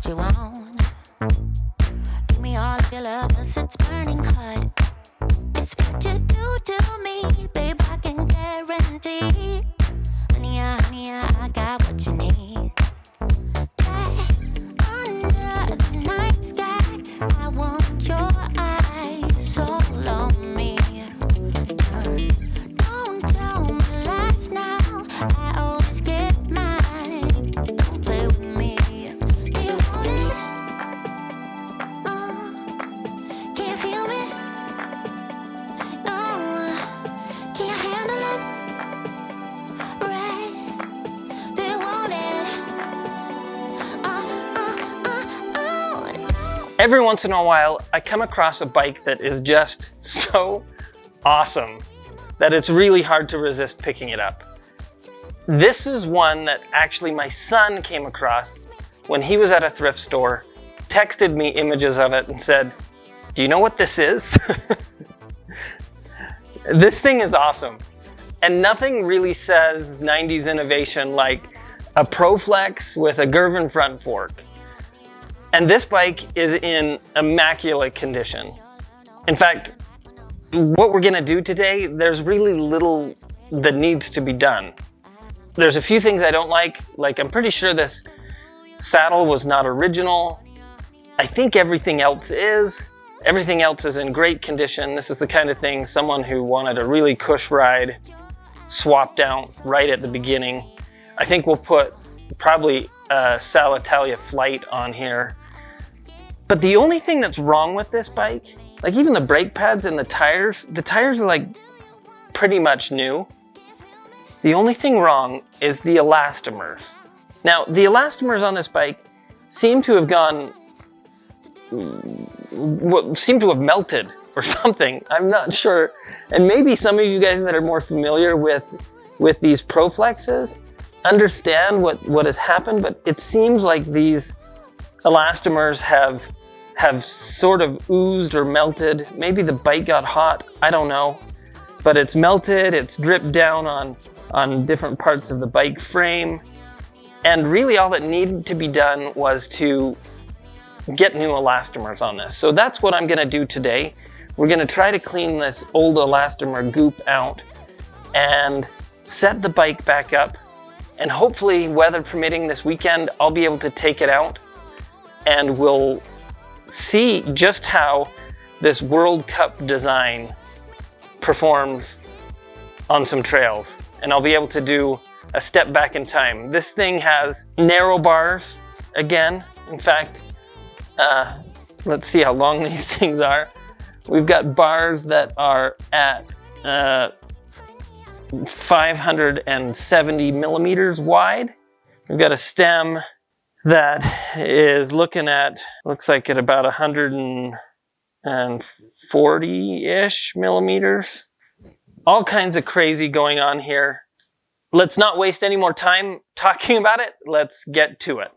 what you want. Give me all of your love, 'cause it's burning hot. It's what you do to me, babe, I can guarantee. Honey, I got what you need. Under the night sky, I want your eyes all on me. Don't tell me lies now, I always get mine. Don't play with me. Do you want it? Can you feel me? Can you handle it? Right? Do you want it? Every once in a while, I come across a bike that is just so awesome that it's really hard to resist picking it up. This is one that actually my son came across when he was at a thrift store, texted me images of it and said, "Do you know what this is?" This thing is awesome. And nothing really says 90s innovation like a Proflex with a Gervin front fork. And this bike is in immaculate condition. In fact, what we're gonna do today, there's really little that needs to be done. There's a few things I don't like I'm pretty sure this saddle was not original. I think everything else is. Everything else is in great condition. This is the kind of thing someone who wanted a really cush ride swapped out right at the beginning. I think we'll put probably a Sal Italia Flight on here. But the only thing that's wrong with this bike, like even the brake pads and the tires are like pretty much new. The only thing wrong is the elastomers. Now, the elastomers on this bike seem to have melted or something. I'm not sure. And maybe some of you guys that are more familiar with these Proflexes understand what has happened, but it seems like these elastomers have sort of oozed or melted. Maybe the bike got hot, I don't know. But it's melted, it's dripped down on different parts of the bike frame. And really all that needed to be done was to get new elastomers on this. So that's what I'm gonna do today. We're gonna try to clean this old elastomer goop out and set the bike back up. And hopefully, weather permitting this weekend, I'll be able to take it out and we'll see just how this World Cup design performs on some trails. And I'll be able to do a step back in time. This thing has narrow bars again. In fact, let's see how long these things are. We've got bars that are at 570 millimeters wide. We've got a stem that is looks like at about 140-ish millimeters. All kinds of crazy going on here. Let's not waste any more time talking about it. Let's get to it.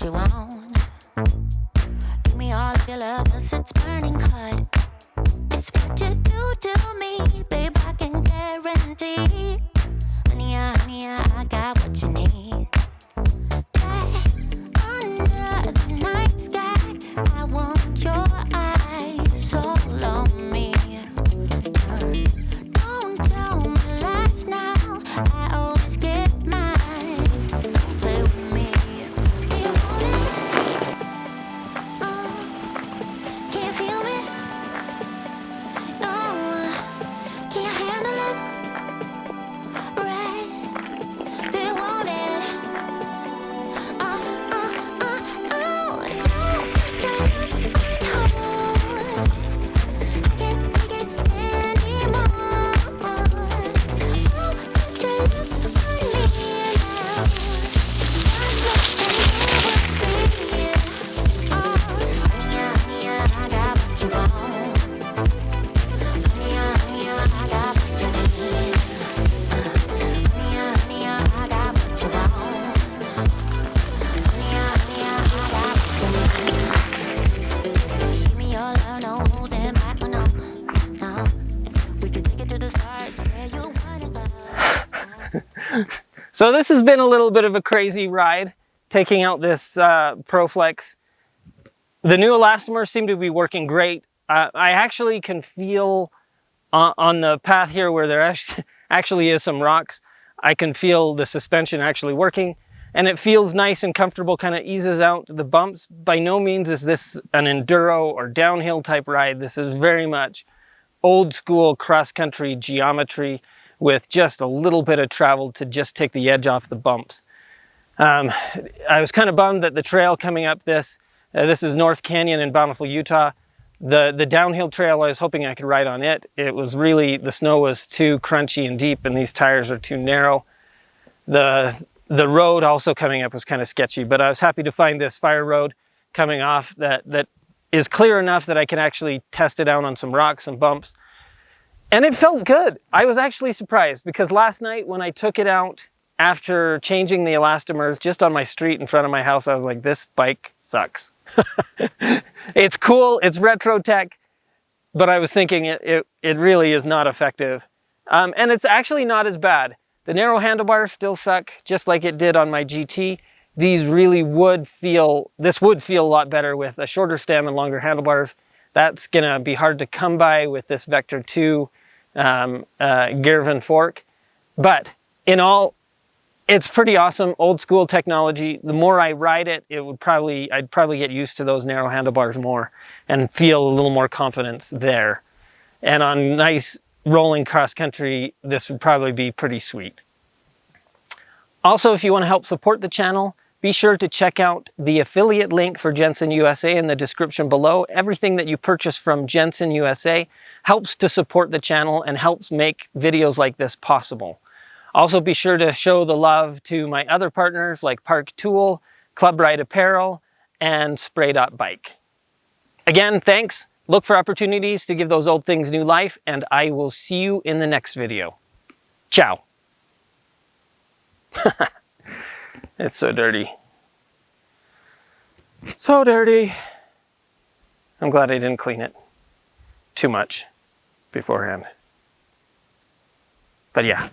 what you want. Give me all of your love, 'cause it's burning hot. It's what you do to me, babe, I can guarantee. Honey, I got what you need. Under the night sky, I want your eyes all on me. Don't tell me lies now, I always get mine. Play with me. Do you want it? Can you feel me? No. Can you handle it? Right? Do you want it? So this has been a little bit of a crazy ride, taking out this Proflex. The new elastomers seem to be working great. I actually can feel on the path here where there actually is some rocks, I can feel the suspension actually working, and it feels nice and comfortable, kind of eases out the bumps. By no means is this an enduro or downhill type ride. This is very much old school cross-country geometry with just a little bit of travel to just take the edge off the bumps. I was kind of bummed that the trail coming up this is North Canyon in Bountiful, Utah. The downhill trail, I was hoping I could ride on it. It was really, the snow was too crunchy and deep and these tires are too narrow. The road also coming up was kind of sketchy, but I was happy to find this fire road coming off that is clear enough that I can actually test it out on some rocks and bumps. And it felt good. I was actually surprised because last night when I took it out after changing the elastomers just on my street in front of my house, I was like, this bike sucks. It's cool, it's retro tech, but I was thinking it really is not effective. And it's actually not as bad. The narrow handlebars still suck, just like it did on my GT. These really would feel a lot better with a shorter stem and longer handlebars. That's gonna be hard to come by with this Vector 2 Girvan fork. But in all, it's pretty awesome, old school technology. The more I ride it, I'd probably get used to those narrow handlebars more and feel a little more confidence there. And on nice rolling cross country, this would probably be pretty sweet. Also, if you want to help support the channel, be sure to check out the affiliate link for Jensen USA in the description below. Everything that you purchase from Jensen USA helps to support the channel and helps make videos like this possible. Also, be sure to show the love to my other partners like Park Tool, Club Ride Apparel, and Spray Dot Bike. Again, thanks. Look for opportunities to give those old things new life, and I will see you in the next video. Ciao. It's so dirty. So dirty. I'm glad I didn't clean it too much beforehand. But yeah.